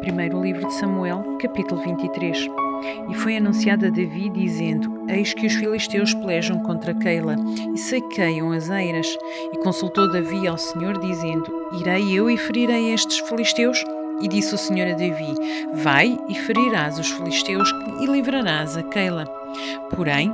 Primeiro livro de Samuel, capítulo 23. E foi anunciado a Davi, dizendo: Eis que os filisteus pelejam contra Keila, e saqueiam as eiras. E consultou Davi ao Senhor, dizendo: Irei eu e ferirei estes filisteus? E disse o Senhor a Davi: Vai e ferirás os filisteus e livrarás a Keila. Porém,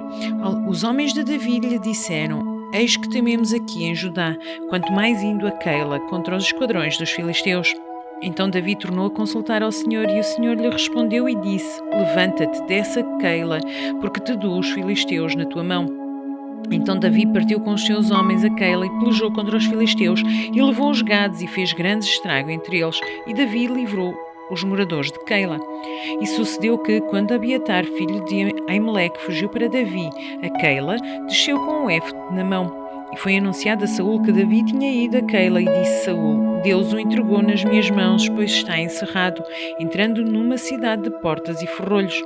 os homens de Davi lhe disseram: Eis que tememos aqui em Judá, quanto mais indo a Keila contra os esquadrões dos filisteus. Então Davi tornou a consultar ao Senhor, e o Senhor lhe respondeu e disse: Levanta-te, desce a Keila, porque te dou os filisteus na tua mão. Então Davi partiu com os seus homens a Keila e pelejou contra os filisteus, e levou os gados e fez grande estrago entre eles, e Davi livrou os moradores de Keila. E sucedeu que, quando Abiatar, filho de Aimeleque, fugiu para Davi a Keila, desceu com o éfode na mão. E foi anunciado a Saul que Davi tinha ido a Keila, e disse Saul: Deus o entregou nas minhas mãos, pois está encerrado, entrando numa cidade de portas e ferrolhos.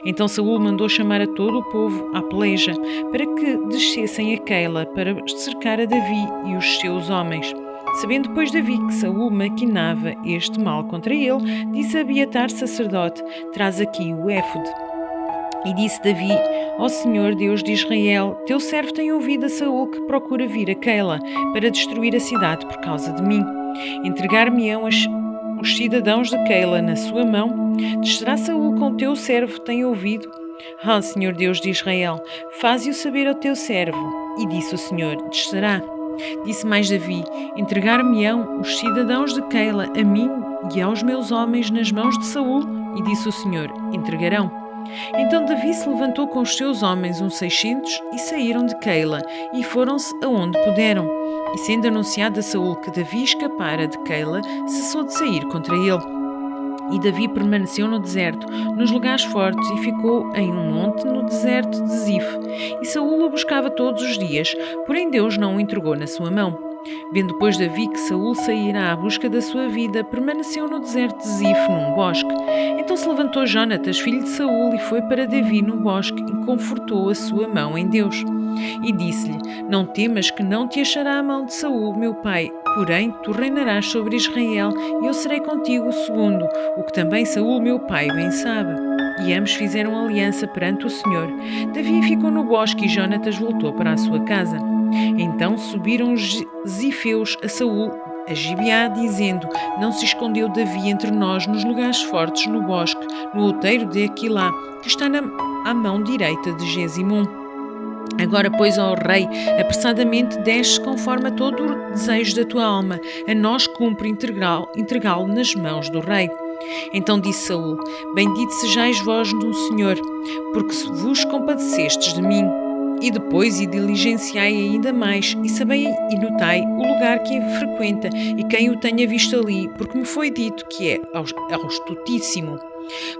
Então Saul mandou chamar a todo o povo à peleja, para que descessem a Keila, para cercar a Davi e os seus homens. Sabendo, pois, Davi que Saul maquinava este mal contra ele, disse a Abiatar, sacerdote: Traz aqui o éfode. E disse Davi: Ó Senhor Deus de Israel, teu servo tem ouvido a Saul que procura vir a Keila para destruir a cidade por causa de mim. Entregar-me-ão os cidadãos de Keila na sua mão? Descerá Saul com teu servo tem ouvido? Ó Senhor Deus de Israel, faze-o saber ao teu servo. E disse o Senhor: Descerá. Disse mais Davi: Entregar-me-ão os cidadãos de Keila a mim e aos meus homens nas mãos de Saul? E disse o Senhor: Entregarão. Então Davi se levantou com os seus homens, uns 600, e saíram de Keila, e foram-se aonde puderam. E sendo anunciado a Saul que Davi escapara de Keila, cessou de sair contra ele. E Davi permaneceu no deserto, nos lugares fortes, e ficou em um monte no deserto de Zif. E Saul o buscava todos os dias, porém Deus não o entregou na sua mão. Vendo, pois, Davi que Saul saíra à busca da sua vida, permaneceu no deserto de Zif, num bosque. Então se levantou Jonatas, filho de Saul, e foi para Davi no bosque, e confortou a sua mão em Deus. E disse-lhe: Não temas, que não te achará a mão de Saul, meu pai, porém tu reinarás sobre Israel, e eu serei contigo segundo, o que também Saul, meu pai, bem sabe. E ambos fizeram aliança perante o Senhor. Davi ficou no bosque, e Jonatas voltou para a sua casa. Então subiram os zifeus a Saul a Gibeá, dizendo: Não se escondeu Davi entre nós nos lugares fortes no bosque, no outeiro de Aquilá, que está à mão direita de Gesimum. Agora, pois, ó rei, apressadamente desce conforme a todo o desejo da tua alma, a nós cumpre entregá-lo nas mãos do rei. Então disse Saul: Bendito sejais vós no Senhor, porque vos compadecestes de mim. E depois diligenciai ainda mais, e sabei e notai o lugar que frequenta, e quem o tenha visto ali, porque me foi dito que é astutíssimo.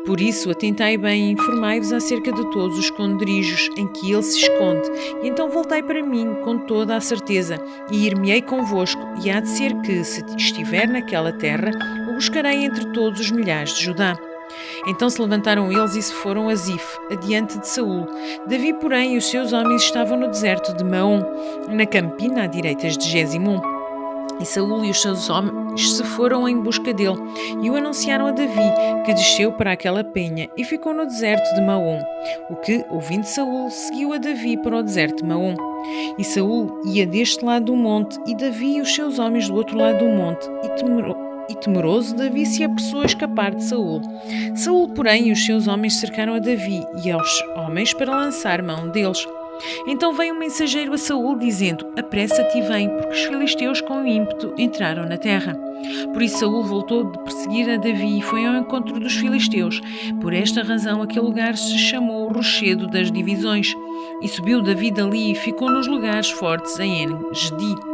Por isso, atentai bem e informai-vos acerca de todos os esconderijos em que ele se esconde. E então voltai para mim com toda a certeza, e ir-me-ei convosco, e há de ser que, se estiver naquela terra, o buscarei entre todos os milhares de Judá. Então se levantaram eles e se foram a Zif, adiante de Saul. Davi, porém, e os seus homens estavam no deserto de Maom, na campina à direita de Gesimum. E Saul e os seus homens se foram em busca dele, e o anunciaram a Davi, que desceu para aquela penha, e ficou no deserto de Maom. O que, ouvindo Saul, seguiu a Davi para o deserto de Maom. E Saul ia deste lado do monte, e Davi e os seus homens do outro lado do monte, e temeroso, Davi se apressou a escapar de Saul. Saul, porém, e os seus homens cercaram a Davi e aos homens para lançar mão deles. Então veio um mensageiro a Saul, dizendo: Apressa-te e vem, porque os filisteus com ímpeto entraram na terra. Por isso Saul voltou de perseguir a Davi e foi ao encontro dos filisteus. Por esta razão aquele lugar se chamou o Rochedo das Divisões. E subiu Davi dali e ficou nos lugares fortes em En-Gedi.